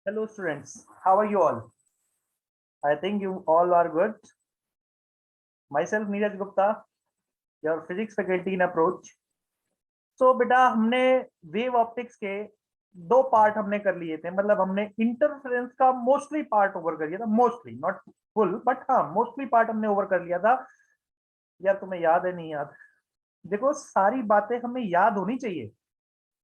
Hello students, how are you all? I think you all are good. Myself Neeraj Gupta, your physics faculty in approach. So बेटा हमने wave optics के दो part हमने कर लिए थे, मतलब हमने इंटरफेरेंस का मोस्टली पार्ट ओवर कर लिया था, मोस्टली नॉट फुल बट हाँ मोस्टली पार्ट हमने ओवर कर लिया था। यार तुम्हें याद है नहीं याद? देखो सारी बातें हमें याद होनी चाहिए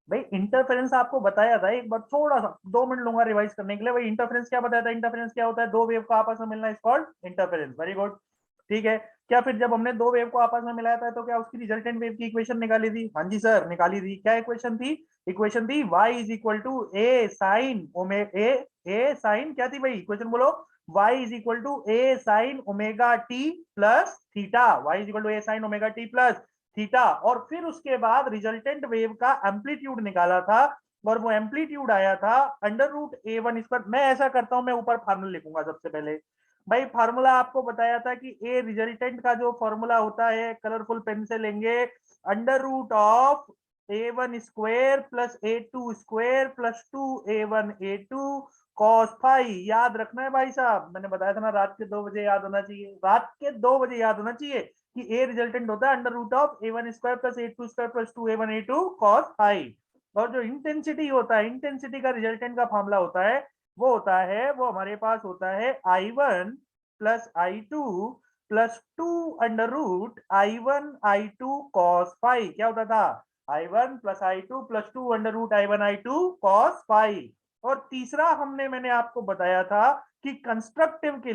भाई। इंटरफेरेंस आपको बताया था एक बार, थोड़ा सा 2 मिनट लूंगा रिवाइज करने के लिए। भाई इंटरफेरेंस क्या बताया था? इंटरफेरेंस क्या होता है? दो वेव का आपस में मिलना is called interference. Very good, ठीक है। क्या फिर जब हमने दो वेव को आपस में मिलाया था तो क्या उसकी रिजल्टेंट वेव की इक्वेशन निकाली थी? हाँ जी सर निकाली थी। क्या इक्वेशन थी? इक्वेशन थी y is equal to A sine A sine क्या थी भाई? इक्वेशन बोलो। y is equal to A sine omega T plus theta. y is equal to A sine omega T plus theta. और फिर उसके बाद रिजल्टेंट वेव का amplitude निकाला था और वो एम्पलीट्यूड आया था अंडर रूट ए वन स्क्वायर। मैं ऐसा करता हूं, मैं ऊपर फार्मूला लिखूंगा सबसे पहले। भाई फार्मूला आपको बताया था कि ए रिजल्टेंट का जो फॉर्मूला होता है, कलरफुल पेन से लेंगे, under root of A one square plus A two square plus two A one A two cos phi. याद रखना है भाई साहब, मैंने बताया था ना रात के 2 बजे याद होना चाहिए, रात के 2 बजे याद होना चाहिए कि ए रिजल्टेंट होता है under root of A one square plus A two square plus two A one A two cos phi. और जो इंटेंसिटी होता है, इंटेंसिटी का रिजल्टेंट का फॉर्मूला होता है, वो होता है, वो हमारे पास होता है I one plus I two plus two under root I one I two cos phi. क्या होता था? I one plus I two plus two under root I one I two cos phi. और तीसरा मैंने आपको बताया था कि कंस्ट्रक्टिव के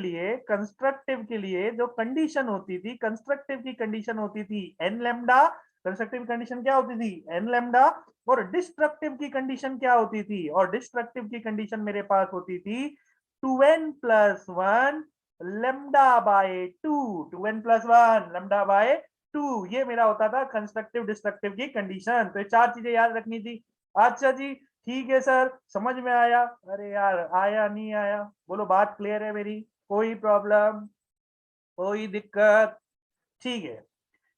लिए जो कंडीशन होती थी, कंस्ट्रक्टिव की कंडीशन होती थी एन लेमडा। कंस्ट्रक्टिव कंडीशन क्या होती थी? N lambda. और डिस्ट्रक्टिव की कंडीशन क्या होती थी? और डिस्ट्रक्टिव की कंडीशन मेरे पास होती थी 2n+1 lambda by 2। 2n+1 lambda by 2, ये मेरा होता था कंस्ट्रक्टिव डिस्ट्रक्टिव की कंडीशन। तो ये चार चीजें याद रखनी थी। अच्छा जी ठीक है सर, समझ में आया? अरे यार आया नहीं आया? बोलो बात क्लियर है मेरी? कोई प्रॉब्लम, कोई दिक्कत? ठीक है।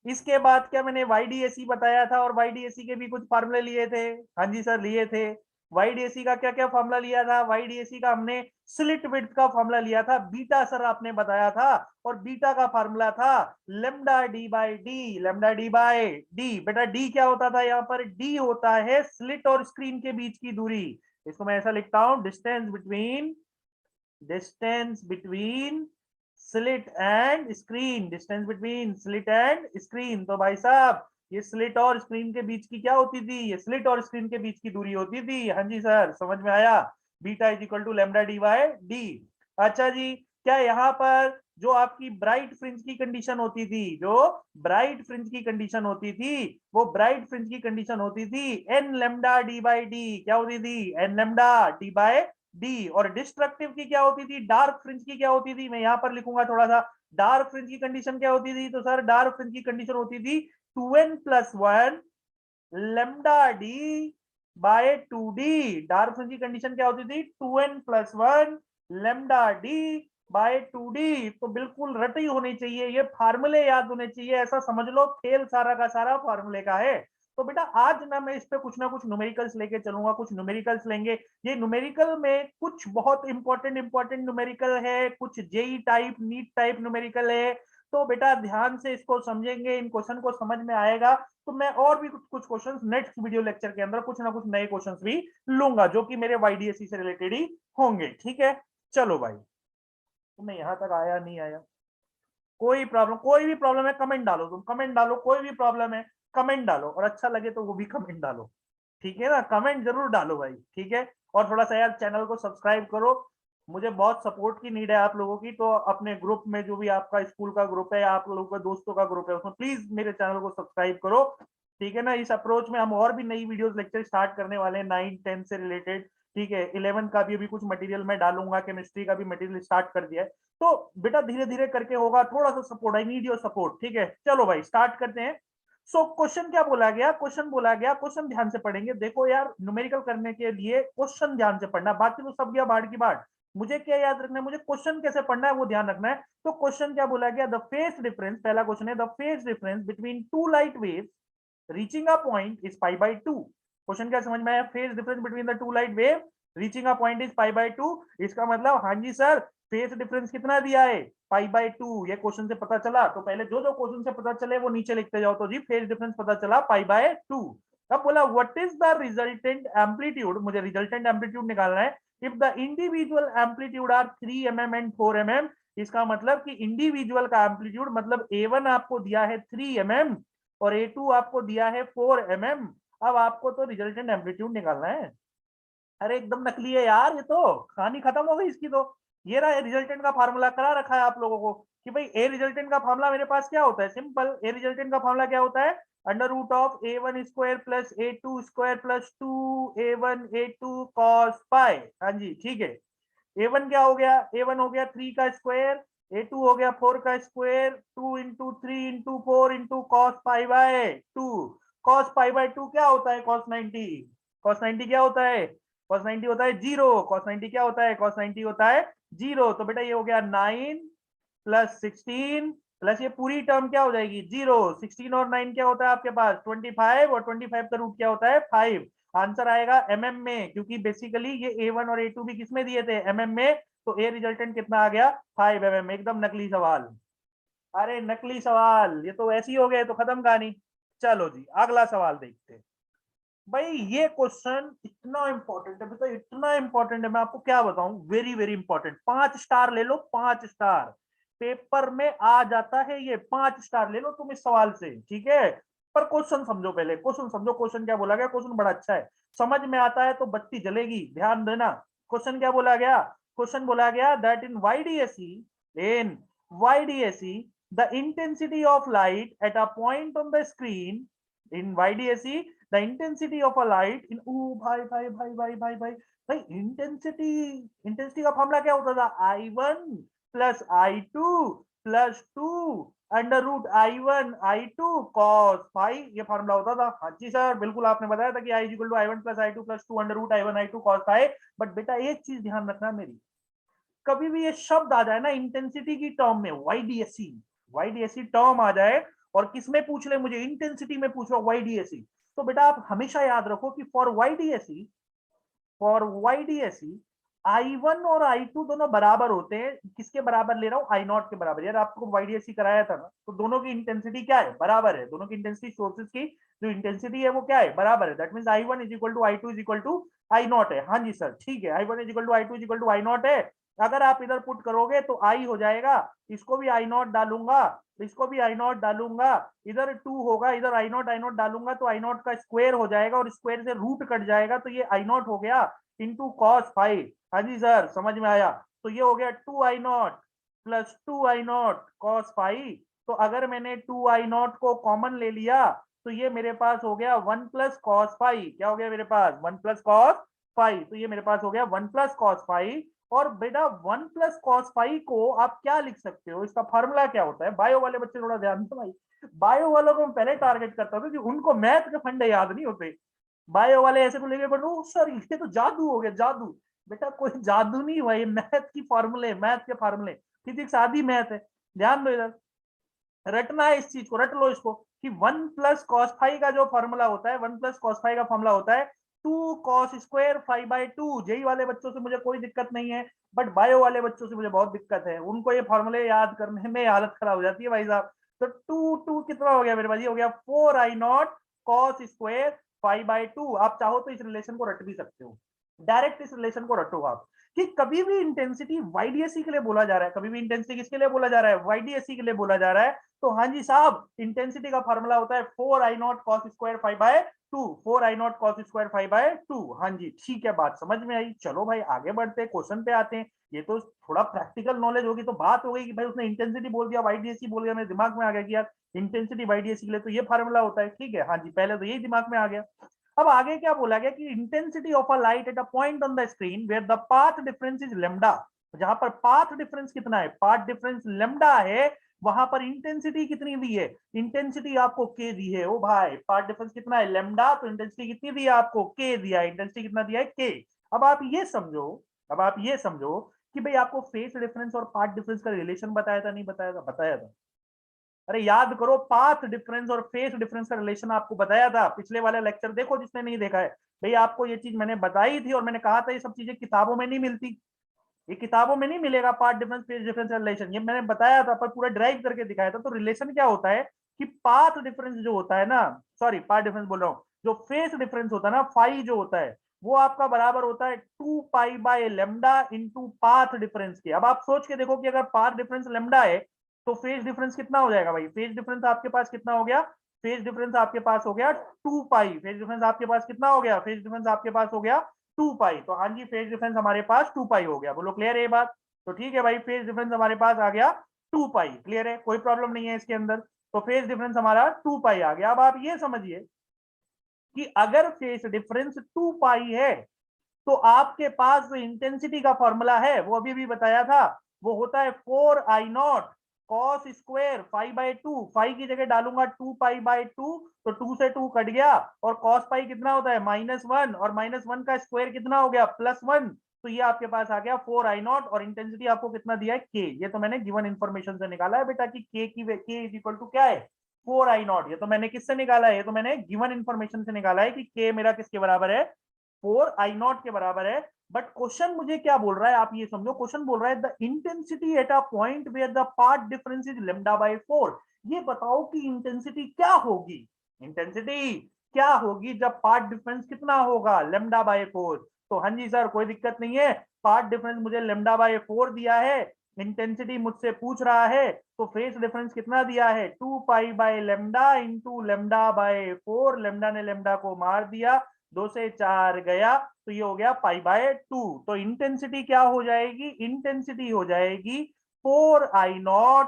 इसके बाद क्या मैंने वाईडीएसी बताया था और वाईडीएसी के भी कुछ फार्मूले लिए थे। हाँ जी सर लिए थे। वाईडीएसी का क्या क्या फार्मूला लिया था? वाईडीएसी का हमने स्लिट विड्थ का फार्मूला लिया था, बीटा सर आपने बताया था। और बीटा का फार्मूला था lambda D by D. Lambda D by D, बेटा डी क्या होता था यहाँ पर? डी होता है स्लिट और स्क्रीन के बीच की दूरी। इसको मैं ऐसा लिखता हूं, distance between slit and screen. Distance between slit and screen. तो भाई साहब ये स्लिट और स्क्रीन के बीच की क्या होती थी? ये स्लिट और स्क्रीन के बीच की दूरी होती थी। हाँ जी सर समझ में आया? Beta is equal to lambda D by D. अच्छा जी, क्या यहाँ पर जो आपकी ब्राइट फ्रिंज की कंडीशन होती थी, जो ब्राइट फ्रिंज की कंडीशन होती थी, वो ब्राइट फ्रिंज की कंडीशन होती थी N lambda D by D. क्या होती थी? N lambda D by D. और डिस्ट्रक्टिव की क्या होती थी? डार्क फ्रिंज की क्या होती थी? मैं यहां पर लिखूंगा थोड़ा सा। डार्क फ्रिंज की कंडीशन क्या होती थी? तो सर डार्क फ्रिंज की कंडीशन होती थी 2n+1 lambda D by 2d। Dark fringe की कंडीशन क्या होती थी? 2n+1 lambda D by 2d। तो बिल्कुल रटी होनी चाहिए, ये फार्मूले याद होने चाहिए, ऐसा समझ लो खेल सारा का सारा फार्मूले का है। तो बेटा आज मैं इस पे कुछ ना कुछ न्यूमेरिकल्स लेके चलूंगा, कुछ न्यूमेरिकल्स लेंगे। ये न्यूमेरिकल में कुछ बहुत इंपॉर्टेंट न्यूमेरिकल है, कुछ JEE type NEET type numerical है। तो बेटा ध्यान से इसको समझेंगे, इन क्वेश्चन को समझ में आएगा तो मैं और भी कुछ क्वेश्चंस नेक्स्ट वीडियो लेक्चर के अंदर कुछ ना कुछ नए क्वेश्चंस भी लूंगा जो कि मेरे वाईडीएससी से रिलेटेड ही होंगे। ठीक है चलो भाई, तुम्हें यहां तक आया नहीं आया? कोई प्रॉब्लम, कोई भी प्रॉब्लम है कमेंट डालो, तुम कमेंट डालो, कोई भी प्रॉब्लम है कमेंट डालो, और अच्छा लगे तो वो भी कमेंट डालो। ठीक है ना, कमेंट जरूर डालो भाई। ठीक है, और थोड़ा सा यार चैनल को सब्सक्राइब करो, मुझे बहुत सपोर्ट की नीड है आप लोगों की। तो अपने ग्रुप में जो भी आपका स्कूल का ग्रुप है, आप लोगों का दोस्तों का ग्रुप है, उसमें प्लीज मेरे चैनल को सब्सक्राइब करो। ठीक है ना, इस अप्रोच में हम और भी नई वीडियोस लेक्चर स्टार्ट करने वाले हैं 9 10 से रिलेटेड। ठीक है, 11 का भी अभी कुछ मटेरियल मैं डालूंगा, केमिस्ट्री का भी मटेरियल स्टार्ट कर दिया है। तो बेटा धीरे धीरे करके होगा, थोड़ा सा support, I need your support. ठीक है चलो भाई स्टार्ट करते हैं। सो क्वेश्चन क्या बोला गया? क्वेश्चन बोला गया, क्वेश्चन ध्यान से पढ़ेंगे। देखो यार न्यूमेरिकल करने के लिए क्वेश्चन ध्यान से पढ़ना, बाकी तो सब गया बाढ़ की बाढ़। मुझे क्या याद रखना है? मुझे क्वेश्चन कैसे पढ़ना है वो ध्यान रखना है। तो क्वेश्चन क्या बोला गया? द फेज डिफरेंस, पहला क्वेश्चन है the phase difference between two light waves reaching a point is pi by 2। Question क्या समझ में आया? Phase difference between the two light wave reaching a point is pi by 2, इसका मतलब हाँ जी सर फेस डिफरेंस कितना दिया है पाई बाय 2, ये क्वेश्चन से पता चला। तो पहले जो जो क्वेश्चन से पता चले वो नीचे लिखते जाओ। तो जी फेस डिफरेंस पता चला पाई बाय 2। अब बोला what is the resultant amplitude, मुझे रिजल्टेंट एम्पलीट्यूड निकालना है। If the individual amplitude are 3 mm and 4 mm, इसका मतलब कि इंडिविजुअल का एम्पलीट्यूड मतलब A1 आपको दिया है 3 mm और A2 आपको दिया है 4 mm। अब आपको तो रिजल्टेंट एम्पलीट्यूड निकालना है। अरे एकदम नकली है यार, ये तो कहानी खत्म हो गई इसकी। तो ये रहा रिजल्टेंट का फार्मूला करा रखा है आप लोगों को कि भाई ए रिजल्टेंट का फार्मूला मेरे पास क्या होता है, सिंपल। ए रिजल्टेंट का फार्मूला क्या होता है, under root of A1 square plus A2 square plus 2A1 A2 cos pi. हाँ जी ठीक है। A1 क्या हो गया, A1 हो गया 3 का स्क्वायर, A2 हो गया 4 का square, 2 into 3 into 4 into cos pi by 2। Cos pi by 2 क्या होता है, कॉस 90। कॉस 90 क्या होता है, कॉस 90 होता है जीरो। कॉस 90 क्या होता है, कॉस 90 होता है जीरो। तो बेटा ये हो गया 9 प्लस 16 प्लस ये पूरी टर्म क्या हो जाएगी जीरो। 16 और 9 क्या होता है आपके पास 25, और 25 का रूट क्या होता है 5। आंसर आएगा एमएम में, क्योंकि बेसिकली ये A1 और A2 भी किसमें दिए थे, एमएम में। तो ए रिजल्टेंट कितना आ गया 5 mm। एकदम नकली सवाल। अरे नकली सवाल, ये तो ऐसे ही हो गए तो खत्म कहानी। चलो जी अगला सवाल देखते हैं। भाई ये क्वेश्चन इतना इंपॉर्टेंट है, बेटा इतना इंपॉर्टेंट है, मैं आपको क्या बताऊं, वेरी वेरी इंपॉर्टेंट। 5 स्टार ले लो, 5 स्टार, पेपर में आ जाता है ये। 5 स्टार ले लो तुम इस सवाल से, ठीक है। पर क्वेश्चन समझो, पहले क्वेश्चन समझो। क्वेश्चन क्या बोला गया, क्वेश्चन बड़ा अच्छा है, समझ में आता है तो बत्ती जलेगी, ध्यान देना। क्वेश्चन क्या बोला गया, क्वेश्चन बोला गया that in YDSE the intensity of light at a point on the screen, in YDSE the intensity of a light in भाई इंटेंसिटी का फॉर्मूला क्या होता था, I1 plus I2 plus 2 under root I1 I2 cos phi, ये formula होता था। हाँ जी सर बिल्कुल, आपने बताया था कि I equal to I1 plus I2 plus 2 under root I1 I2 cos phi. But बेटा एक चीज ध्यान रखना मेरी, कभी भी ये शब्द आ जाए ना इंटेंसिटी की टर्म में, वाईडीएसई टर्म आ जाए और किसमें पूछ ले मुझे, इंटेंसिटी में पूछ लो वाईडीएसई, तो बेटा आप हमेशा याद रखो कि फॉर वाईडीएसई I1 और I2 दोनों बराबर होते हैं। किसके बराबर ले रहा हूं, I0 के बराबर। यार आपको वाईडीएसई कराया था ना, तो दोनों की इंटेंसिटी क्या है, बराबर है। दोनों की इंटेंसिटी सोर्सेज की जो इंटेंसिटी है वो क्या है, बराबर है। That means I1 is equal to I2 is equal to I0 है। हाँ जी सर ठीक है, I1 is equal to I2 is equal to I0 है। अगर आप इधर पुट करोगे तो I हो जाएगा, इसको भी I0 डालूंगा, इसको भी I0 डालूंगा, इधर 2 होगा, इधर I0 डालूंगा तो I0 का स्क्वायर हो जाएगा और स्क्वायर से रूट कट जाएगा, तो ये I0 हो गया इंटू कॉस फाइव। हाँ जी सर समझ में आया। तो ये हो गया 2I0 plus 2I0 cos five. तो अगर मैंने 2I0 को कॉमन ले लिया तो ये मेरे पास हो गया 1 प्लस कॉस फाइव। क्या हो गया मेरे पास, 1 प्लस कॉस फाइव। तो ये मेरे पास हो गया 1 प्लस कॉस फाइव। और बेटा 1 प्लस कॉस फाइव को आप क्या लिख सकते हो, इसका फॉर्मूला क्या होता है। बायो वाले बच्चे थोड़ा ध्यान दो भाई, बायो वालों को मैं पहले टारगेट करता हूँ क्योंकि उनको मैथ के फंडे याद नहीं होते। बायो वाले ऐसे को लेके बढ़ सर ये तो जादू हो गया, जादू। बेटा कोई जादू नहीं हुआ, ये मैथ की फॉर्मूले, मैथ के फॉर्मूले। फिजिक्स आदि मैथ है, ध्यान दो इधर, रटना है इस चीज को, रट लो इसको कि 1 प्लस कॉस फाइव का जो फॉर्मूला होता है, 1 प्लस कॉस फाइव का फॉर्मूला होता है 2 cos square five by 2। JEE वाले बच्चों से मुझे कोई दिक्कत नहीं है, बट बायो वाले बच्चों से मुझे बहुत दिक्कत है, उनको ये फॉर्मूले याद करने में हालत खराब हो जाती है भाई साहब। तो 2 कितना हो गया मेरे पास, ये हो गया 4I0 cos square five by 2। आप चाहो तो इस रिलेशन को रट भी सकते हो, डायरेक्ट इस रिलेशन को रटो आप कि कभी भी इंटेंसिटी वाईडीएसई के लिए बोला जा रहा है, कभी भी इंटेंसिटी किसके लिए बोला जा रहा है, वाईडीएसई के लिए बोला जा रहा है। तो हाँ जी साहब इंटेंसिटी का फॉर्मूला होता है 4I0 cos square 5/2, 4I0 cos square 5/2। हाँ जी ठीक है, बात समझ में आई। चलो भाई आगे बढ़ते हैं, क्वेश्चन पे आते हैं। ये तो थोड़ा प्रैक्टिकल नॉलेज होगी तो बात हो गई कि भाई उसने इंटेंसिटी बोल दिया, वाईडीएसई बोल दिया, मेरे दिमाग में आ गया कि यार इंटेंसिटी वाईडीएसई के लिए तो ये फॉर्मूला होता है। ठीक है हाँ जी, पहले तो यही दिमाग में आ गया। अब आगे क्या बोला गया कि intensity of a light at a point on the screen where the path difference is lambda. जहां पर पाथ डिफरेंस कितना है, पाथ डिफरेंस लेमडा है, वहां पर इंटेंसिटी कितनी दी है, इंटेंसिटी आपको के दी है। ओ भाई पाथ डिफरेंस कितना है, लेमडा, तो इंटेंसिटी कितनी दी है आपको, के दिया है। इंटेंसिटी कितना दिया है, के। अब आप ये समझो, अब आप ये समझो कि भाई आपको फेस डिफरेंस और पाथ डिफरेंस का रिलेशन बताया था, नहीं बताया था, बताया था। अरे याद करो, पाथ डिफरेंस और फेस डिफरेंस का रिलेशन आपको बताया था पिछले वाले लेक्चर, देखो जिसने नहीं देखा है। भाई आपको ये चीज मैंने बताई थी और मैंने कहा था ये सब चीजें किताबों में नहीं मिलती, ये किताबों में नहीं मिलेगा। Path difference, phase difference, relation, ये मैंने बताया था पर पूरा ड्राइव करके दिखाया था। तो रिलेशन क्या होता है कि पाथ डिफरेंस जो होता है ना, सॉरी पार्ट डिफरेंस बोल रहा हूँ, जो फेज डिफरेंस होता है ना, फाई जो होता है वो आपका बराबर होता है 2π/λ इंटू पाथ डिफरेंस के। अब आप सोच के देखो कि अगर पाथ डिफरेंस लेमडा है तो फेज डिफरेंस कितना हो जाएगा भाई? फेज डिफरेंस आपके पास कितना हो गया? फेज डिफरेंस आपके पास हो गया 2π। फेज डिफरेंस आपके पास कितना हो गया? फेज डिफरेंस आपके पास हो गया 2π। तो हाँ जी, फेज डिफरेंस हमारे पास 2π हो गया। बोलो क्लियर है ये बात? तो ठीक है भाई, फेज डिफरेंस हमारे पास आ गया 2π। क्लियर है, कोई प्रॉब्लम नहीं है इसके अंदर। तो फेज डिफरेंस हमारा 2π आ गया। अब आप ये समझिए कि अगर फेज डिफरेंस 2π है तो आपके पास जो इंटेंसिटी का फॉर्मूला है वो अभी भी बताया था, वो होता है 4I0 कॉस स्क्वायर π/2। फाई की जगह डालूंगा 2π/2, तो 2 से 2 कट गया, और कॉस पाई कितना होता है? -1, और -1 का स्क्वायर कितना हो गया? +1। तो ये आपके पास आ गया 4I0, और इंटेंसिटी आपको कितना दिया है? के। ये तो मैंने गिवन इन्फॉर्मेशन से निकाला है बेटा कि के की के इज इक्वल टू क्या है? 4I0। ये तो मैंने किससे निकाला है? ये तो मैंने गिवन इन्फॉर्मेशन से निकाला है कि के मेरा किसके बराबर है? 4I0 के बराबर है। बट क्वेश्चन मुझे क्या बोल रहा है, आप ये समझो। क्वेश्चन बोल रहा है the intensity at a point where the path difference is λ/4। ये बताओ कि इंटेंसिटी क्या होगी? इंटेंसिटी क्या होगी जब पाथ डिफरेंस कितना होगा? λ/4। तो हाँ जी सर, कोई दिक्कत नहीं है। पाथ डिफरेंस मुझे λ/4 दिया है, इंटेंसिटी मुझसे पूछ रहा है, तो फेस डिफरेंस कितना दिया है? 2π/λ इंटू λ/4। लैम्डा ने लैम्डा को मार दिया, 2 से 4 गया, तो ये हो गया π/2। तो इंटेंसिटी क्या हो जाएगी? इंटेंसिटी हो जाएगी 4I0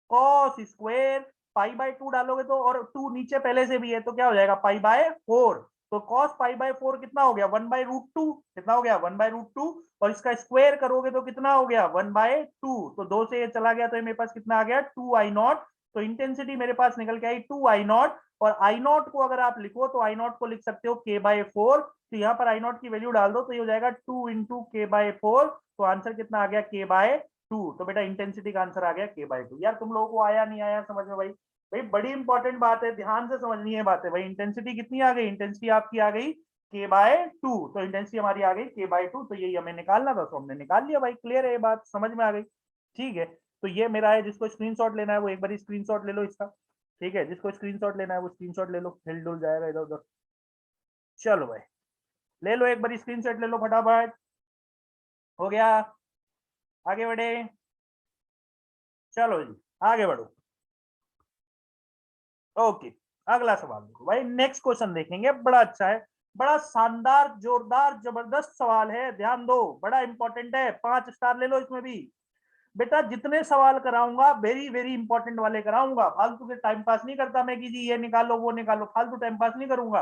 कॉस स्क्वायर, π/2 डालोगे तो, और 2 नीचे पहले से भी है, तो क्या हो जाएगा? π/4। तो cos π/4 कितना हो गया? 1/√2। कितना हो गया? 1/√2। और इसका स्क्वायर करोगे तो कितना हो गया? 1/2। तो 2 से ये चला गया, तो ये मेरे पास कितना आ गया? 2I0। तो इंटेंसिटी मेरे पास निकल के आई 2I0। और I0 को अगर आप लिखो तो I0 को लिख सकते हो k/4। तो यहाँ पर I0 की वैल्यू डाल दो, तो ये हो जाएगा 2 इंटू k/4। तो आंसर कितना आ गया? k/2। तो बेटा इंटेंसिटी का आंसर आ गया k/2। यार तुम लोगों को आया नहीं आया समझ में भाई? भाई बड़ी इंपॉर्टेंट बात है, ध्यान से समझनी है बातें भाई। इंटेंसिटी कितनी आ गई? इंटेंसिटी आपकी आ गई k/2। तो इंटेंसिटी हमारी आ गई k/2। तो यही हमें निकालना था, तो हमने निकाल लिया भाई। क्लियर है ये बात? समझ में आ गई? ठीक है, तो ये मेरा है। जिसको स्क्रीनशॉट लेना है वो एक बार स्क्रीनशॉट ले लो इसका। ठीक है, जिसको स्क्रीनशॉट लेना है वो स्क्रीनशॉट ले लो, हिल डुल जाएगा इधर उधर। चलो भाई, ले लो एक बार स्क्रीनशॉट ले लो फटाफट। हो गया? आगे बढ़े? चलो जी आगे बढ़ो। ओके, अगला सवाल देखो भाई। नेक्स्ट क्वेश्चन देखेंगे, बड़ा अच्छा है, बड़ा शानदार, जोरदार, जबरदस्त सवाल है। ध्यान दो, बड़ा इंपॉर्टेंट है। 5 स्टार ले लो इसमें भी। बेटा जितने सवाल कराऊंगा वेरी वेरी इंपॉर्टेंट वाले कराऊंगा। फालतू के टाइम पास नहीं करता मैं कि जी ये निकालो वो निकालो, फालतू टाइम पास नहीं करूंगा।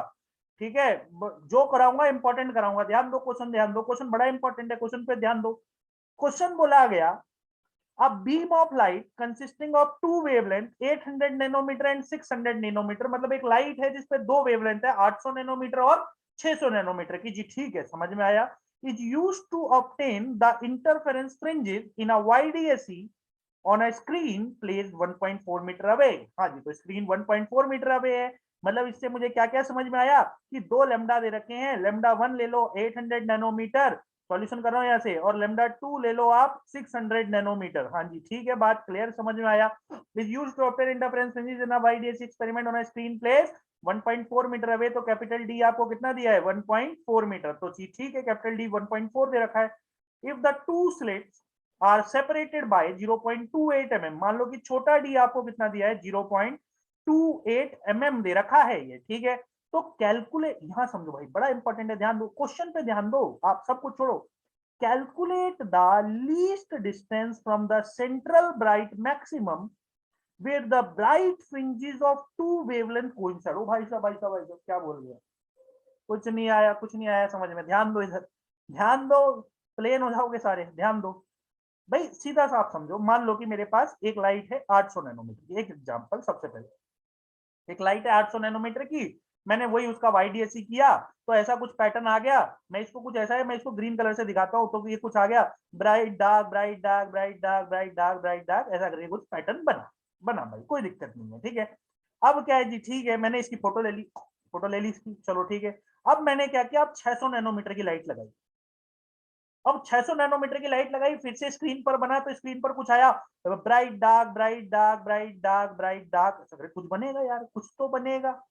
ठीक है, जो कराऊंगा इंपॉर्टेंट कराऊंगा। ध्यान दो क्वेश्चन, ध्यान दो, क्वेश्चन बड़ा इंपॉर्टेंट है, क्वेश्चन पे ध्यान दो। क्वेश्चन बोला गया, a beam of light consisting of two wavelength 800 nanometer and 600 nanometer, मतलब एक लाइट है जिसपे दो वेवलेंथ है, 800 नैनोमीटर और 600 नैनोमीटर की। जी ठीक है, समझ में आया। is used to obtain the interference fringes in a YDSC on a screen placed 1.4 metre away. हाँ जी, तो स्क्रीन 1.4 मीटर अवे है। मतलब इससे मुझे क्या क्या समझ में आया कि दो लेमडा दे रखे हैं। लेमडा 1 ले लो 800 नैनोमीटर, सॉल्यूशन कर रहा हूं यहाँ से, और लेमडा 2 ले लो आप 600 नैनोमीटर। हाँ जी ठीक है, बात क्लियर, समझ में आया। Is used to obtain interference fringes in a YDSC experiment on a screen place 1.4 metre away. तो कैपिटल डी आपको कितना दिया है? 1.4 मीटर। तो ठीक है, कैपिटल डी 1.4 दे रखा है। If the two slits are separated by 0.28 mm, मान लो कि छोटा डी आपको कितना दिया है? 0.28 mm दे रखा है ये। ठीक है, तो कैलकुलेट, यहां समझो भाई बड़ा इंपॉर्टेंट है, ध्यान दो, क्वेश्चन पे ध्यान दो, आप सब कुछ छोड़ो। Calculate the least distance from the central bright maximum where the bright fringes of two wavelength coincide। ओ भाई साहब भाई साहब भाई साहब, क्या बोल गया? कुछ नहीं आया, कुछ नहीं आया समझ में। ध्यान दो इधर, ध्यान दो, प्लेन हो जाओगे सारे। ध्यान दो भाई, सीधा सा आप समझो। मान लो कि मेरे पास एक लाइट है 800 नैनोमीटर की, एक एग्जांपल सबसे पहले। एक लाइट है 800 नैनोमीटर की, मैंने वही उसका वाईडीएससी किया, तो ऐसा कुछ पैटर्न आ गया। मैं इसको कुछ ऐसा है, मैं इसको ग्रीन कलर से दिखाता हूँ, तो ये कुछ आ गया, bright dark bright dark bright dark bright dark bright dark, ऐसा करके कुछ पैटर्न बना बना भाई, कोई दिक्कत नहीं है। ठीक है, अब क्या है जी, ठीक है, मैंने इसकी फोटो ले ली, फोटो ले ली इसकी, चलो ठीक है। अब मैंने क्या किया, अब 600 नैनोमीटर की लाइट लगाई। अब 600 नैनोमीटर की लाइट लगाई, फिर से स्क्रीन पर बना, तो स्क्रीन पर कुछ आया, bright dark bright dark bright dark bright dark. कुछ बनेगा यार, कुछ तो बनेगा,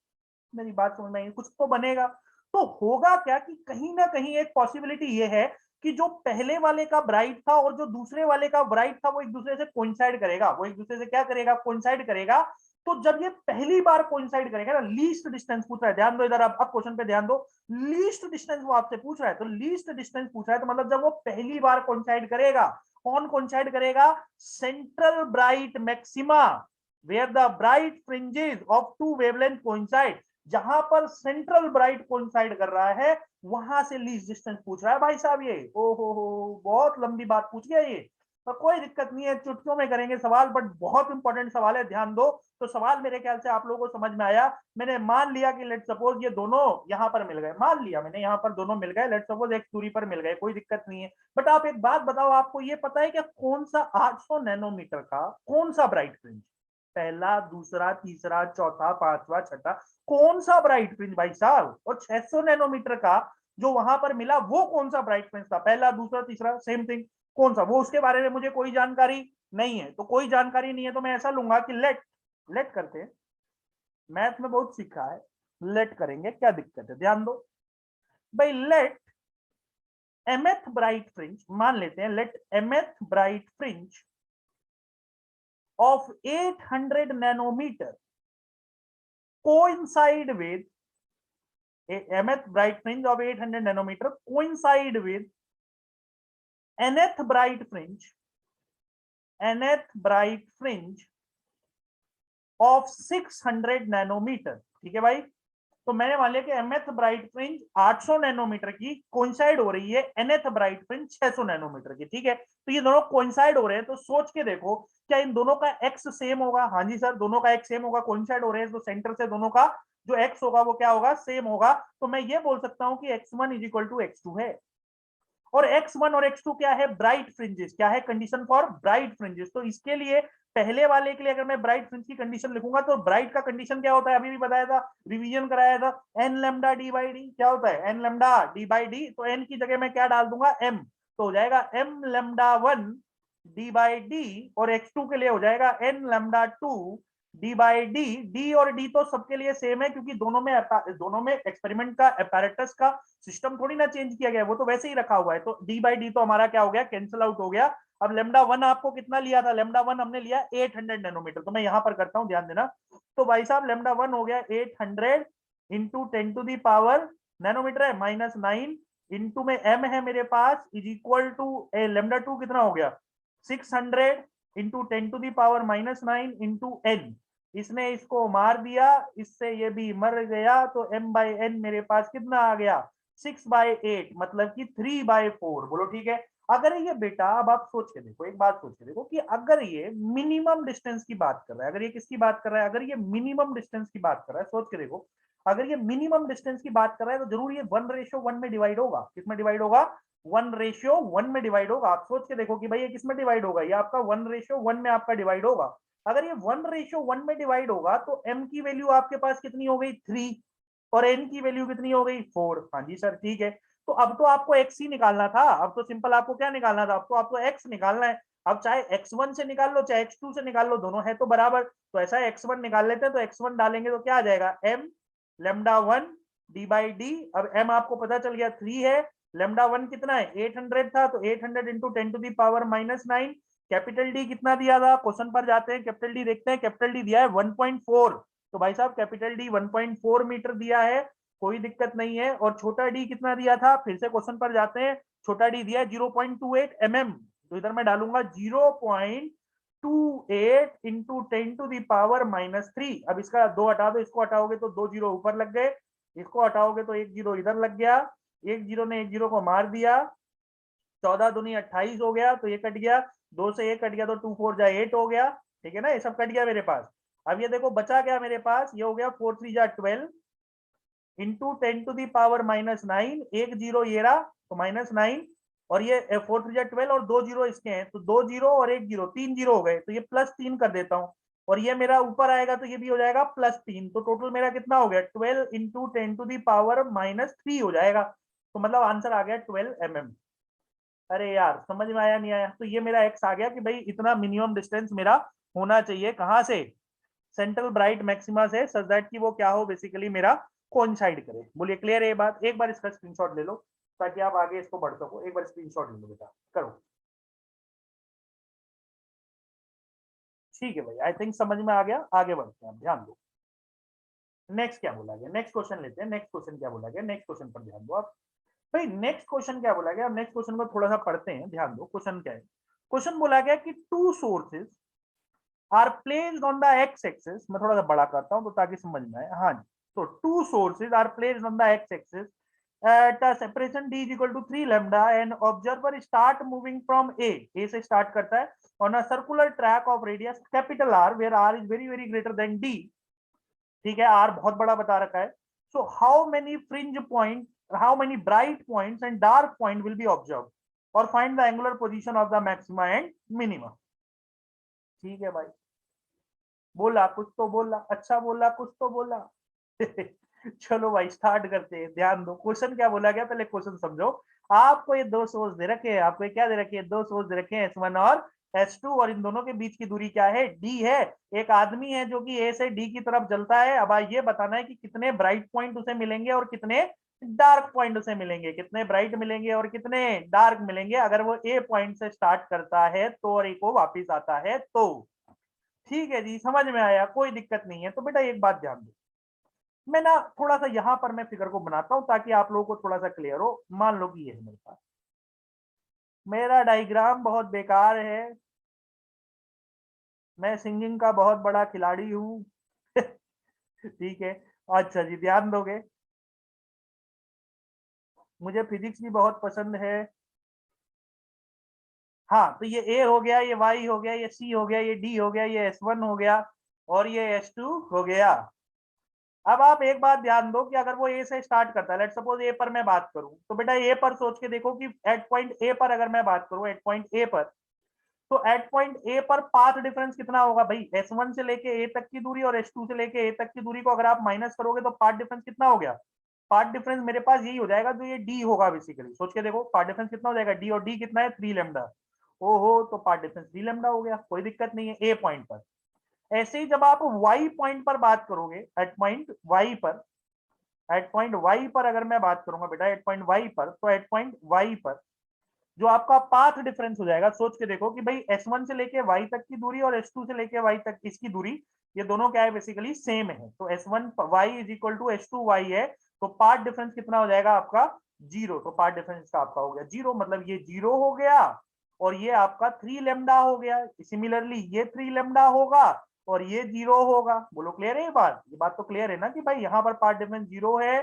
मेरी बात समझ में आई, कुछ तो बनेगा। तो होगा क्या कि कहीं ना कहीं एक पॉसिबिलिटी ये है कि जो पहले वाले का ब्राइट था और जो दूसरे वाले का ब्राइट था वो एक दूसरे से कोइंसाइड करेगा, वो एक दूसरे से क्या करेगा, कोइंसाइड करेगा। तो जब ये पहली बार कोइंसाइड करेगा ना, लीस्ट डिस्टेंस पूछ रहा है, ध्यान दो इधर, अब क्वेश्चन पे ध्यान दो, लीस्ट डिस्टेंस वो आपसे पूछ रहा है, तो लीस्ट डिस्टेंस पूछ रहा है, तो मतलब जब वो पहली बार कोइंसाइड करेगा, कौन कोइंसाइड करेगा, central bright maxima, where the bright fringes of two wavelength coincide, जहां पर सेंट्रल ब्राइट कोइंसाइड कर रहा है वहां से लीस्ट डिस्टेंस पूछ रहा है भाई साहब। ये ओहो हो, बहुत लंबी बात पूछ गया ये, पर कोई दिक्कत नहीं है, चुटकियों में करेंगे सवाल, बट बहुत इंपॉर्टेंट सवाल है, ध्यान दो। तो सवाल मेरे ख्याल से आप लोगों को समझ में आया। मैंने मान लिया कि लेट सपोज ये दोनों यहाँ पर मिल गए, मान लिया मैंने यहाँ पर दोनों मिल गए, लेट सपोज एक दूरी पर मिल गए, कोई दिक्कत नहीं है। बट आप एक बात बताओ, आपको ये पता है कि कौन सा 800 नैनोमीटर का कौन सा ब्राइट फ्रिंज, पहला दूसरा तीसरा चौथा पांचवा छठा, कौन सा ब्राइट फ्रिंज भाई साहब, और 600 नैनोमीटर का जो वहां पर मिला वो कौन सा ब्राइट फ्रिंज था, पहला दूसरा तीसरा सेम थिंग, कौन सा, वो उसके बारे में मुझे कोई जानकारी नहीं है। तो कोई जानकारी नहीं है तो मैं ऐसा लूंगा कि लेट, लेट करते हैं, मैथ में बहुत सीखा है, लेट करेंगे, क्या दिक्कत है, ध्यान दो भाई, लेट mth ब्राइट फ्रिंज, मान लेते हैं let mth bright fringe of 800 nanometer coincide with mth bright fringe of 800 nanometer coincide with nth bright fringe of 600 nanometer। ठीक है भाई, तो मैंने मान लिया कि mth ब्राइट फ्रिंज 800 नैनोमीटर की कोइंसाइड हो रही है nth ब्राइट फ्रिंज 600 नैनोमीटर की। ठीक है, तो ये दोनों कोइंसाइड हो रहे हैं, तो सोच के देखो क्या इन दोनों का x सेम होगा, हाँ जी सर दोनों का x सेम होगा, कोइंसाइड हो रहे हैं, तो सेंटर से दोनों का जो x होगा वो क्या होगा, सेम होगा। तो मैं ये बोल सकता हूं कि x1 is equal to x2 है, और x1 और x2 क्या है, ब्राइट फ्रिंजेस, क्या है कंडीशन फॉर ब्राइट फ्रिंजेस। तो इसके लिए पहले वाले के लिए अगर मैं ब्राइट फ्रिंज की कंडीशन लिखूंगा तो ब्राइट का कंडीशन क्या होता है, अभी भी बताया था, रिवीजन कराया था, N lambda D by D, क्या होता है N lambda D by D, तो एन की जगह मैं क्या डाल दूंगा एम, तो हो जाएगा M lambda 1 D by D, और x2 के लिए हो जाएगा N lambda 2 D by D. D और डी तो सबके लिए सेम है, क्योंकि दोनों में एक्सपेरिमेंट का अपैरेटस का सिस्टम थोड़ी ना चेंज किया गया, वो तो वैसे ही रखा हुआ है, तो डी बाई डी तो हमारा क्या हो गया, कैंसिल आउट हो गया। अब लेमडा 1 आपको कितना लिया था, लेमडा 1 हमने लिया 800 नैनोमीटर, तो मैं यहां पर करता हूं, ध्यान देना। तो भाई साहब लेमडा 1 हो गया 800 into 10 to the power, nanometer है -9, इंटू में m है मेरे पास, इज इक्वल टू लेमडा 2 कितना हो गया 600 into 10 to the power -9 into n, इसने इसको मार दिया, इससे ये भी मर गया, तो m बाई n मेरे पास कितना आ गया 6/8, मतलब कि 3/4। बोलो ठीक है। अगर ये बेटा, अब आप सोच के देखो, एक बात सोच के देखो कि अगर ये मिनिमम डिस्टेंस की बात कर रहा है, अगर ये किसकी बात कर रहा है, अगर ये मिनिमम डिस्टेंस की बात कर रहा है, सोच के देखो, अगर ये मिनिमम डिस्टेंस की बात कर रहा है तो जरूर ये 1:1 में डिवाइड होगा, किसमें डिवाइड होगा 1:1 में डिवाइड होगा। आप सोच के देखो कि भाई ये किसमें डिवाइड होगा, ये आपका 1:1 में आपका डिवाइड होगा। अगर ये 1:1 में डिवाइड होगा तो m की वैल्यू आपके पास कितनी हो गई 3, और n की वैल्यू कितनी हो गई 4। हाँ जी सर ठीक है, तो अब तो आपको x ही निकालना था, अब तो सिंपल आपको क्या निकालना था, अब तो आपको x निकालना है। अब चाहे x1 से निकाल लो चाहे x2 से निकाल लो, दोनों है तो बराबर, तो ऐसा है x1 निकाल लेते हैं, तो x1 डालेंगे तो क्या आ जाएगा m lambda 1 D by D. अब m आपको पता चल गया 3 है, लेमडा 1 कितना है 800 था, तो 800 into 10 to the power -9, capital D कितना दिया था, क्वेश्चन पर जाते हैं कैपिटल डी देखते हैं, कैपिटल डी दिया है 1.4, तो भाई साहब कैपिटल डी 1.4 मीटर दिया है, कोई दिक्कत नहीं है। और छोटा डी कितना दिया था, फिर से क्वेश्चन पर जाते हैं, छोटा डी दिया है 0.28 mm, तो इधर मैं डालूंगा 0.28 इंटू 10 टू दी पावर -3। अब इसका 2 हटा दो, इसको हटाओगे तो 2 जीरो ऊपर लग गए, इसको हटाओगे तो 1 जीरो इधर लग गया, 1 जीरो ने 1 जीरो को मार दिया, 14 दूनी 28 हो गया, तो ये कट गया, 2 से 1 कट गया तो 2 4 जा 8 हो गया। ठीक है ना, ये सब कट गया मेरे पास। अब ये देखो बचा क्या मेरे पास, ये हो गया 4 3 जा 12 into 10 to the power -9, 1 zero ये रहा तो -9, और ये 4 3 जा 12 और 2 जीरो इसके हैं, तो 2 जीरो और 1 जीरो 3 जीरो हो गए, तो ये +3 कर देता हूँ, और ये मेरा ऊपर आएगा तो ये भी हो जाएगा +3, तो टोटल मेरा कितना हो गया 12 इंटू 10⁻³ हो जाएगा। तो मतलब आंसर आ गया 12 mm। अरे यार समझ में आया नहीं आया? तो ये मेरा एक्स आ गया कि भाई इतना मिनिमम डिस्टेंस मेरा होना चाहिए, कहां से, सेंट्रल ब्राइट मैक्सिमा से, सच दैट कि वो क्या हो बेसिकली मेरा कोइंसाइड करे। बोलिए क्लियर है ये बात? एक बार इसका स्क्रीनशॉट ले लो ताकि आप आगे इसको बढ़ सको। एक बार स्क्रीनशॉट ले लो बेटा, करो। ठीक है भाई, आई थिंक समझ में आ गया। आगे बढ़ते हैं, ध्यान दो नेक्स्ट क्या बोला गया। नेक्स्ट क्वेश्चन लेते हैं। नेक्स्ट क्वेश्चन क्या बोला गया, नेक्स्ट क्वेश्चन पर ध्यान दो आप। भाई नेक्स्ट क्वेश्चन क्या बोला गया, नेक्स्ट क्वेश्चन को थोड़ा सा पढ़ते हैं, ध्यान दो क्वेश्चन क्या है। क्वेश्चन बोला गया कि two sources are placed on the X axis. मैं थोड़ा सा बड़ा करता हूं तो ताकि समझ में आए। हाँ जी, तो two sources are placed on the X axis at a separation d is equal to 3 lambda and observer start moving from a से start करता है on a circular track of radius capital R where R is very very greater than d। ठीक है, R बहुत बड़ा बता रखा है। so how many fringe point, how many bright points and dark point will be observed or find the angular position of the maxima and minima। ठीक है भाई, बोला कुछ तो बोला, अच्छा बोला कुछ तो बोला। चलो भाई स्टार्ट करते हैं। ध्यान दो क्वेश्चन क्या बोला गया, पहले क्वेश्चन समझो। आपको ये दो सोर्स दे रखे हैं, आपको ये क्या दे रखे हैं, दो सोर्स दे रखे हैं S1 और S2, और इन दोनों के बीच की दूरी क्या है, D है। एक आदमी है जो कि A से D की तरफ जलता है। अब ये बताना है कि कितने ब्राइट पॉइंट उसे मिलेंगे और कितने डार्क पॉइंट उसे मिलेंगे, कितने ब्राइट मिलेंगे और कितने डार्क मिलेंगे अगर वो A पॉइंट से स्टार्ट करता है तो और A को वापिस आता है तो। ठीक है जी, समझ में आया, कोई दिक्कत नहीं है। तो बेटा एक बात ध्यान दो, मैं ना थोड़ा सा यहां पर मैं फिगर को बनाता हूं ताकि आप लोगों को थोड़ा सा क्लियर हो। मान लो कि ये है मेरे पास, मेरा डायग्राम बहुत बेकार है, मैं सिंगिंग का बहुत बड़ा खिलाड़ी हूं। ठीक है, अच्छा जी ध्यान दोगे, मुझे फिजिक्स भी बहुत पसंद है। हाँ, तो ये ए हो गया, ये वाई हो गया, ये सी हो गया, ये डी हो गया, ये S1 हो गया और ये S2 हो गया। अब आप एक बात ध्यान दो कि अगर वो ए से स्टार्ट करता है, लेट सपोज ए पर मैं बात करूं, तो बेटा ए पर सोच के देखो कि एट पॉइंट ए पर अगर मैं बात करूं, एट पॉइंट ए पर, तो एट पॉइंट ए पर पाथ डिफरेंस कितना होगा भाई, S1 से लेके ए तक की दूरी और S2 से लेके ए तक की दूरी को अगर आप माइनस करोगे तो पाथ डिफरेंस कितना हो गया, पाथ डिफरेंस मेरे पास यही हो जाएगा जो ये डी होगा बेसिकली। सोच के देखो पाथ डिफरेंस कितना हो जाएगा, डी और डी कितना है 3 लैम्डा। ओहो, तो पाथ डिफरेंस 3 लैम्डा हो गया, कोई दिक्कत नहीं है ए पॉइंट पर। ऐसे ही जब आप वाई पॉइंट पर बात करोगे, एट पॉइंट वाई पर, एट पॉइंट वाई पर अगर मैं बात करूंगा बेटा, एट पॉइंट वाई पर, तो एट पॉइंट वाई पर जो आपका पाथ डिफरेंस हो जाएगा, सोच के देखो कि भाई S1 से लेके y तक की दूरी और S2 से लेके y तक इसकी दूरी, ये दोनों क्या है बेसिकली सेम है। तो S1 y is equal to S2 y है, तो पाथ डिफरेंस कितना हो जाएगा आपका 0। तो पाथ डिफरेंस का आपका हो गया 0, मतलब ये 0 हो गया और ये आपका 3 लेमडा हो गया। सिमिलरली ये 3 लेमडा होगा और ये 0 होगा। बोलो क्लियर है ये बात? ये बात तो क्लियर है ना कि भाई यहाँ पर पाथ डिफरेंस 0 है,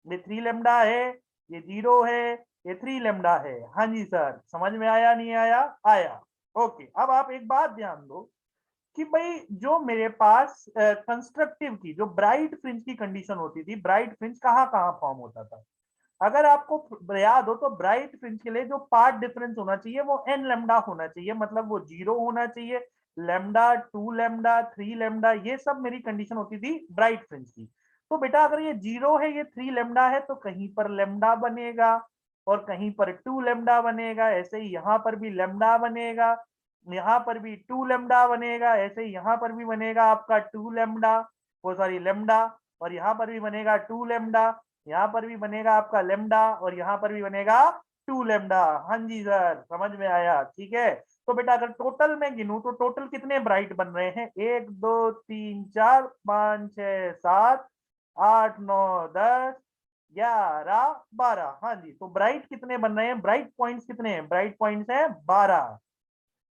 ये 3 लेमडा है, ये 0 है, ये 3 लेमडा है। हाँ जी सर, समझ में आया नहीं आया? आया। ओके, अब आप एक बात ध्यान दो कि भाई जो मेरे पास कंस्ट्रक्टिव की जो ब्राइट फ्रिंज की कंडीशन होती थी, ब्राइट फ्रिंज कहाँ कहाँ फॉर्म होता था, अगर आपको याद हो तो ब्राइट फ्रिंज के लिए जो पार्ट डिफरेंस होना चाहिए वो एन लेमडा होना चाहिए, मतलब वो 0 होना चाहिए, लेमडा 2 लेमडा 3 लेमडा, ये सब मेरी कंडीशन होती थी ब्राइट फ्रिंज की। तो बेटा अगर ये 0 है, ये 3 लेमडा है, तो कहीं पर लेमडा बनेगा और कहीं पर 2 लेमडा बनेगा। ऐसे ही यहाँ पर भी लेमडा बनेगा, यहाँ पर भी 2 लेमडा बनेगा, ऐसे ही यहाँ पर भी बनेगा आपका 2 लेमडा, वो सॉरी लेमडा, और यहाँ पर भी बनेगा 2 लेमडा, यहाँ पर भी बनेगा आपका लेमडा और यहाँ पर भी बनेगा 2 लेमडा। हाँ जी सर, समझ में आया? ठीक है, तो बेटा अगर टोटल में गिनूं तो टोटल कितने ब्राइट बन रहे हैं, 1 2 3 4 5 6 7 8 9 10 11 12। हाँ जी, तो ब्राइट कितने बन रहे हैं, ब्राइट पॉइंट्स कितने हैं, ब्राइट पॉइंट्स हैं 12।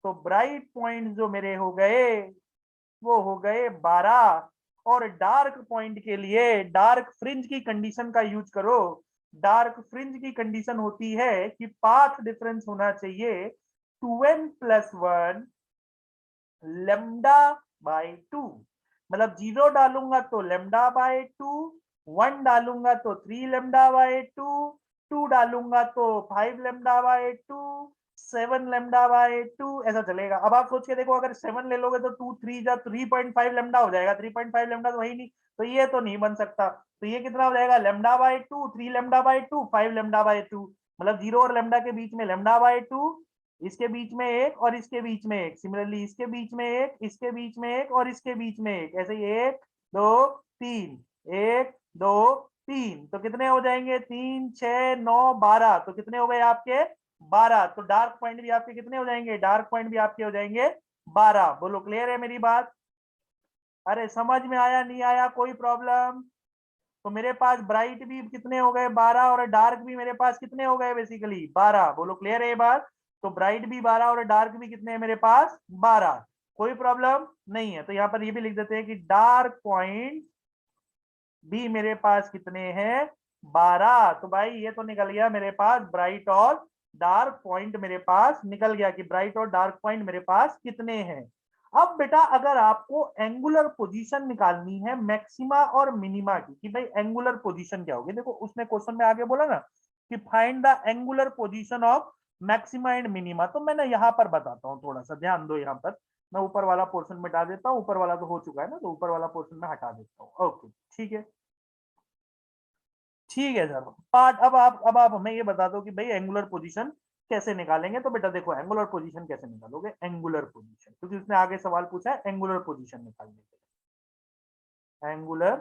तो ब्राइट पॉइंट जो मेरे हो गए वो हो गए 12। और डार्क पॉइंट के लिए डार्क फ्रिंज की कंडीशन का यूज करो। डार्क फ्रिंज की कंडीशन होती है कि पाथ डिफरेंस होना चाहिए 2n प्लस 1 लेमडा बाय 2, मतलब 0 डालूंगा तो लेमडा बाय 2, 1 डालूंगा तो 3 लेमडा बाय 2, 2 डालूंगा तो 5 लेमडा बाय 2, 7 लेमडा बाय 2 ऐसा चलेगा। अब आप सोच के देखो, अगर 7 ले लोगे तो 2 3 जा 3.5 लेमडा हो जाएगा। 3.5 लेमडा तो वही नहीं, तो ये तो नहीं बन सकता। तो ये कितना हो जाएगा, lambda by 2, 3 lambda by 2, 5 lambda by 2, मतलब 0 और लेमडा के बीच में लेमडा बाय 2, इसके बीच में एक और इसके बीच में एक, सिमिलरली इसके बीच में एक, इसके बीच में एक और इसके बीच में एक, ऐसे ही 1 2 3, 1 2 3, तो कितने हो जाएंगे, 3 6 9 12, तो कितने हो गए आपके 12। तो डार्क पॉइंट भी आपके कितने हो जाएंगे, डार्क पॉइंट भी आपके हो जाएंगे 12। बोलो क्लियर है मेरी बात? अरे समझ में आया, नहीं आया, कोई प्रॉब्लम? तो मेरे पास ब्राइट भी कितने हो गए 12 और डार्क भी मेरे पास कितने हो गए बेसिकली 12। बोलो क्लियर है ये बात? तो ब्राइट भी 12 और डार्क भी कितने हैं मेरे पास 12। कोई प्रॉब्लम नहीं है। तो यहाँ पर ये भी लिख देते हैं कि डार्क पॉइंट भी मेरे पास कितने हैं 12। तो भाई ये तो निकल गया मेरे पास ब्राइट और डार्क पॉइंट, मेरे पास निकल गया कि ब्राइट और डार्क पॉइंट मेरे पास कितने हैं। अब बेटा अगर आपको एंगुलर पोजीशन निकालनी है मैक्सिमा और मिनिमा की, कि भाई एंगुलर पोजीशन क्या होगी, देखो उसने क्वेश्चन में आगे बोला ना कि find the angular position of maxima and minima, तो मैं ना यहाँ पर बताता हूँ, थोड़ा सा ध्यान दो। यहाँ पर मैं ऊपर वाला पोर्शन मिटा देता हूँ, ऊपर वाला तो हो चुका है ना, तो ऊपर वाला पोर्शन में हटा देता हूँ। ओके ठीक है, ठीक है सर। पार्ट अब आप हमें ये बता दो कि भाई एंगुलर पोजीशन कैसे निकालेंगे। तो बेटा देखो एंगुलर पोजीशन कैसे निकालोगे, एंगुलर पोजीशन, क्योंकि उसने आगे सवाल पूछा है एंगुलर पोजीशन निकालने के लिए, एंगुलर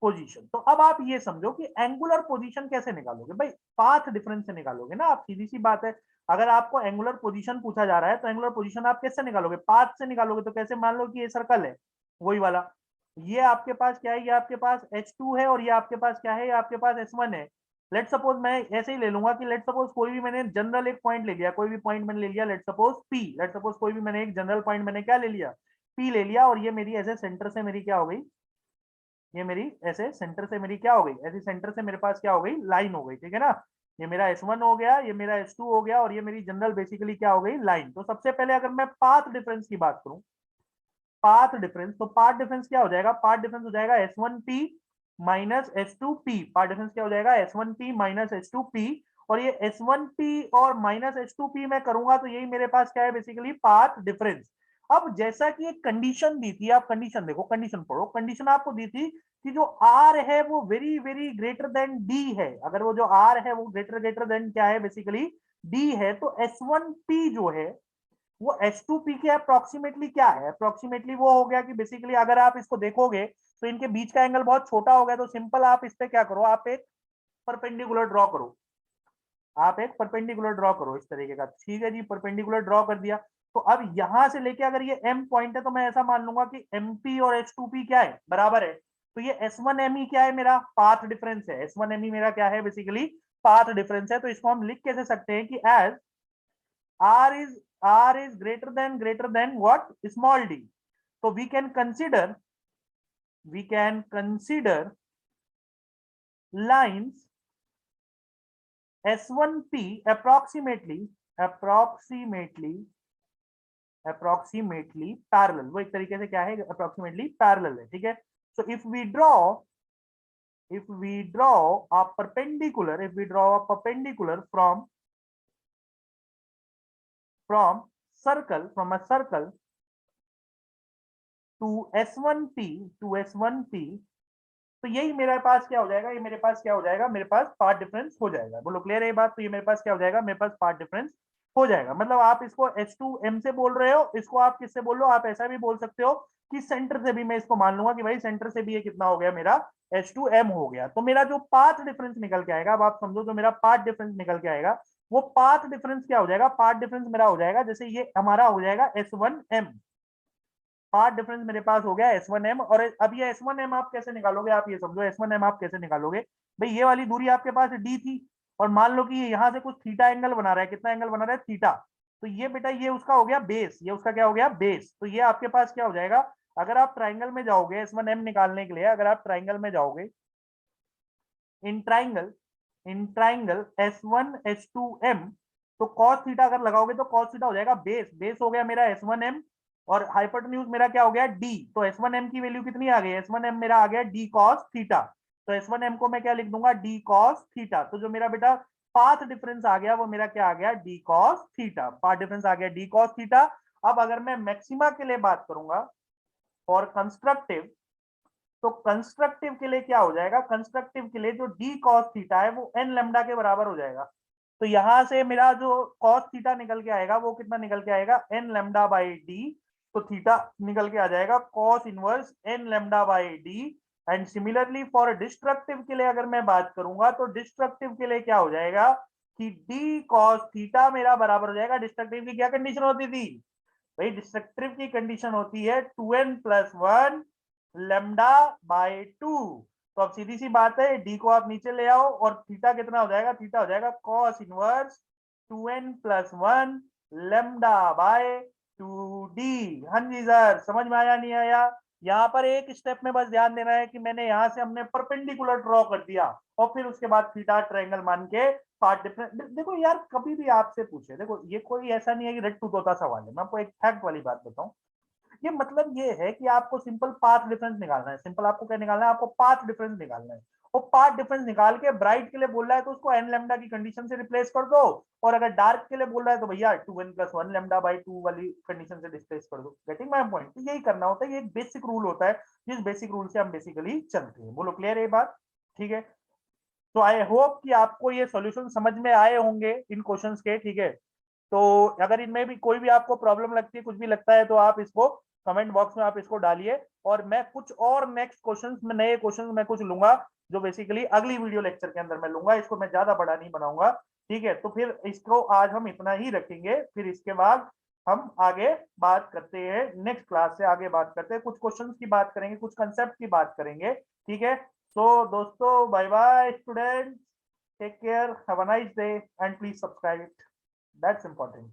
पोजीशन। तो अब आप ये समझो कि एंगुलर पोजीशन कैसे निकालोगे, भाई पाथ डिफरेंस से निकालोगे ना आप, सीधी सी बात है। अगर आपको एंगुलर पोजीशन पूछा जा रहा है तो एंगुलर पोजीशन आप कैसे निकालोगे, पाथ से निकालोगे। तो कैसे, मान लो कि ये सर्कल है वही वाला, ये आपके पास क्या है, ये आपके पास H2 है और ये आपके पास क्या है, ये आपके पास S1 है। लेट सपोज मैं ऐसे ही ले लूंगा कि लेट सपोज कोई भी मैंने जनरल एक पॉइंट ले लिया, कोई भी पॉइंट मैंने ले लिया, let suppose P, let suppose कोई भी मैंने एक जनरल पॉइंट मैंने क्या ले लिया, P ले लिया, और ये मेरी ऐसे सेंटर से मेरी क्या हो गई, ये मेरी ऐसे सेंटर से मेरी क्या हो गई, ऐसे सेंटर से मेरे पास क्या हो गई, लाइन हो गई, ठीक है ना। ये मेरा S1 हो गया, ये मेरा S2 हो गया, और ये मेरी जनरल बेसिकली क्या हो गई, लाइन। तो सबसे पहले अगर मैं पाथ डिफरेंस की बात करूं, पाथ डिफरेंस, तो पाथ डिफरेंस क्या हो जाएगा, पाथ डिफरेंस हो जाएगा S1P minus S2P। Path difference क्या हो जाएगा, S1P माइनस S2P। और ये S1P और माइनस S2P मैं करूंगा तो यही मेरे पास क्या है बेसिकली पाथ डिफरेंस। अब जैसा कि एक कंडीशन दी थी, आप कंडीशन देखो, कंडीशन पढ़ो, कंडीशन आपको दी थी कि जो R है वो very very greater than D है। अगर वो जो R है वो ग्रेटर ग्रेटर देन क्या है बेसिकली D है, तो S1P जो है वो H2P के अप्रोक्सीमेटली क्या है, अप्रोक्सीमेटली वो हो गया कि बेसिकली अगर आप इसको देखोगे तो इनके बीच का एंगल बहुत छोटा हो गया। तो सिंपल आप इस पे क्या करो, आप एक परपेंडिकुलर ड्रॉ करो, आप एक परपेंडिकुलर ड्रॉ करो इस तरीके का। ठीक है जी, परपेंडिकुलर ड्रॉ कर दिया। तो अब यहां से लेके अगर ये M पॉइंट है तो मैं ऐसा मान लूंगा कि MP और H2P क्या है, बराबर है। तो ये S1ME क्या है, मेरा पाथ डिफरेंस है। S1ME मेरा क्या है बेसिकली पाथ डिफरेंस है। तो इसको हम लिख कैसे सकते हैं कि as R is greater than what, small d. So we can consider lines S1P approximately parallel। वो एक तरीके से क्या है, approximately parallel है, ठीक है। So if we draw a perpendicular from a circle to S1P, तो यही मेरे पास क्या हो जाएगा, ये मेरे पास क्या हो जाएगा, मेरे पास पाथ डिफरेंस हो जाएगा। बोलो क्लियर है ये बात? तो ये मेरे पास क्या हो जाएगा, मेरे पास पाथ डिफरेंस हो जाएगा। मतलब आप इसको H2M से बोल रहे हो, इसको आप किससे बोल रहे हो, आप ऐसा भी बोल सकते हो कि सेंटर से भी मैं इसको मान लूंगा कि भाई सेंटर से भी ये कितना हो गया, मेरा H2M हो गया। तो मेरा जो पाथ डिफरेंस निकल के आएगा, अब आप समझो जो मेरा पाथ डिफरेंस निकल के आएगा, वो पाथ डिफरेंस क्या हो जाएगा, पाथ डिफरेंस मेरा हो जाएगा जैसे ये हमारा हो जाएगा S1M। पाथ डिफरेंस मेरे पास हो गया S1M। और अब ये S1M आप कैसे निकालोगे, आप ये समझो S1M आप कैसे निकालोगे। भाई ये वाली दूरी आपके पास D थी, और मान लो कि ये यहाँ से कुछ थीटा एंगल बना रहा है, कितना एंगल बना रहा है, थीटा। तो ये बेटा ये उसका हो गया बेस, ये उसका क्या हो गया, बेस। तो ये आपके पास क्या हो जाएगा, अगर आप ट्राइंगल में जाओगे S1M निकालने के लिए, अगर आप ट्राइंगल में जाओगे, इन ट्राइंगल S1 H2M, तो cos थीटा अगर लगाओगे तो cos थीटा हो जाएगा बेस, बेस हो गया मेरा S1M, और हाइपोटेन्यूज मेरा क्या हो गया D। तो S1M की वैल्यू कितनी आ गई, S1M मेरा आ गया D cos थीटा। तो S1M को मैं क्या लिख दूंगा, D cos थीटा। तो जो मेरा बेटा पाथ डिफरेंस आ गया वो मेरा क्या आ गया, D cos theta, path difference आ गया डी कॉस थीटा। अब अगर मैं मैक्सिमा के लिए बात करूंगा और कंस्ट्रक्टिव, तो कंस्ट्रक्टिव के लिए क्या हो जाएगा, कंस्ट्रक्टिव के लिए जो डी कॉस थीटा है वो एन लेमडा के बराबर हो जाएगा। तो यहां से मेरा जो कॉस थीटा निकल के आएगा वो कितना निकल के आएगा, एन लेमडा बाई डी। तो थीटा निकल के आ जाएगा cos inverse N lambda by D. And similarly for destructive के लिए अगर मैं बात करूंगा तो डिस्ट्रक्टिव के लिए क्या हो जाएगा कि डी कॉस थीटा मेरा बराबर हो जाएगा, डिस्ट्रक्टिव की क्या कंडीशन होती थी भाई, डिस्ट्रक्टिव की कंडीशन होती है 2n+1 लेमडा बाय 2। तो अब सीधी सी बात है, डी को आप नीचे ले आओ और थीटा कितना हो जाएगा, थीटा हो जाएगा cos inverse 2n+1 lambda by 2d। हाँ जी सर, समझ में आया नहीं आया? यहाँ पर एक स्टेप में बस ध्यान देना है कि मैंने यहाँ से हमने परपेंडिकुलर ड्रॉ कर दिया और फिर उसके बाद थीटा ट्रायंगल मान के पार्ट डिफरेंस। देखो यार, कभी भी आपसे पूछे, देखो ये कोई ऐसा नहीं है कि रट्टू तोता सवाल है, मैं आपको एक फैक्ट वाली बात बताऊं। ये मतलब ये है कि आपको सिंपल पाथ डिफरेंस निकालना है, सिंपल आपको क्या निकालना है, आपको पाथ डिफरेंस निकालना है। और पाथ डिफरेंस निकाल के ब्राइट के लिए बोल रहा है तो उसको एन लेमडा की कंडीशन से रिप्लेस कर दो, और अगर डार्क के लिए बोल रहा है तो भैया 2n+1 लेमडा बाई 2 वाली कंडीशन से रिप्लेस कर दो। Getting my point? तो यही करना होता है, ये एक बेसिक रूल होता है, जिस बेसिक रूल से हम बेसिकली चलते हैं। बोलो क्लियर है ये बात? ठीक है, तो आई होप कि आपको ये सॉल्यूशन समझ में आए होंगे इन क्वेश्चंस के। ठीक है, तो अगर इनमें भी कोई भी आपको प्रॉब्लम लगती है, कुछ भी लगता है, तो आप इसको कमेंट बॉक्स में आप इसको डालिए, और मैं कुछ और नेक्स्ट क्वेश्चंस में, नए क्वेश्चंस मैं कुछ लूंगा जो बेसिकली अगली वीडियो लेक्चर के अंदर मैं लूंगा। इसको मैं ज्यादा बड़ा नहीं बनाऊंगा। ठीक है, तो फिर इसको आज हम इतना ही रखेंगे, फिर इसके बाद हम आगे बात करते हैं, नेक्स्ट क्लास से आगे बात करते हैं, कुछ क्वेश्चंस की बात करेंगे, कुछ कंसेप्ट की बात करेंगे। ठीक है, तो दोस्तों bye bye students, take care, have a nice day, and please subscribe it, that's important.